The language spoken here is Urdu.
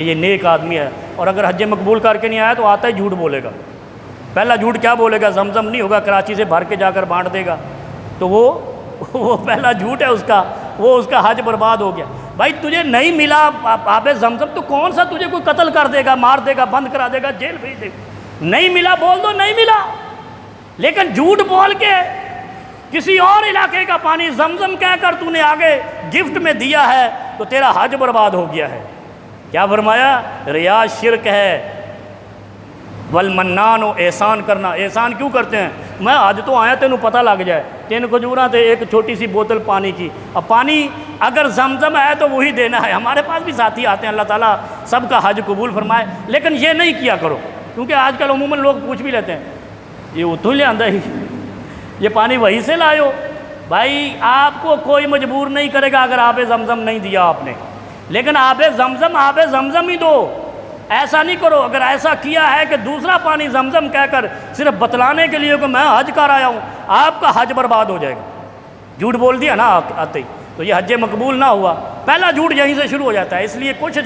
یہ نیک آدمی ہے، اور اگر حج مقبول کر کے نہیں آیا تو آتا ہی جھوٹ بولے گا۔ پہلا جھوٹ کیا بولے گا؟ زمزم نہیں ہوگا، کراچی سے بھر کے جا کر بانٹ دے گا، تو وہ پہلا جھوٹ ہے اس کا، وہ اس کا حج برباد ہو گیا۔ بھائی تجھے نہیں ملا آب زمزم تو کون سا تجھے کوئی قتل کر دے گا، مار دے گا، بند کرا دے گا، جیل بھیج دے گا؟ نہیں ملا بول دو نہیں ملا، لیکن جھوٹ بول کے کسی اور علاقے کا پانی زمزم کہہ کر تو نے آگے گفٹ میں دیا ہے تو تیرا حج برباد ہو گیا ہے۔ کیا فرمایا؟ ریا شرک ہے، والمنان و احسان کرنا۔ احسان کیوں کرتے ہیں؟ میں آج تو آیا تینوں پتہ لگ جائے، 3 کھجوراں تے ایک چھوٹی سی بوتل پانی کی، اب پانی اگر زمزم ہے تو وہی دینا ہے۔ ہمارے پاس بھی ساتھی آتے ہیں، اللہ تعالیٰ سب کا حج قبول فرمائے، لیکن یہ نہیں کیا کرو، کیونکہ آج کل عموماً لوگ پوچھ بھی لیتے ہیں یہ اتوں لے آندہ ہی، یہ پانی وہیں سے لائے ہو؟ بھائی آپ کو کوئی مجبور نہیں کرے گا اگر آب زمزم نہیں دیا آپ نے، لیکن آب زمزم ہی دو۔ ایسا نہیں کرو، اگر ایسا کیا ہے کہ دوسرا پانی زمزم کہہ کر صرف بتلانے کے لیے کہ میں حج کر آیا ہوں، آپ کا حج برباد ہو جائے گا۔ جھوٹ بول دیا نا آتے ہی، تو یہ حج مقبول نہ ہوا۔ پہلا جھوٹ یہیں سے شروع ہو جاتا ہے، اس لیے کچھ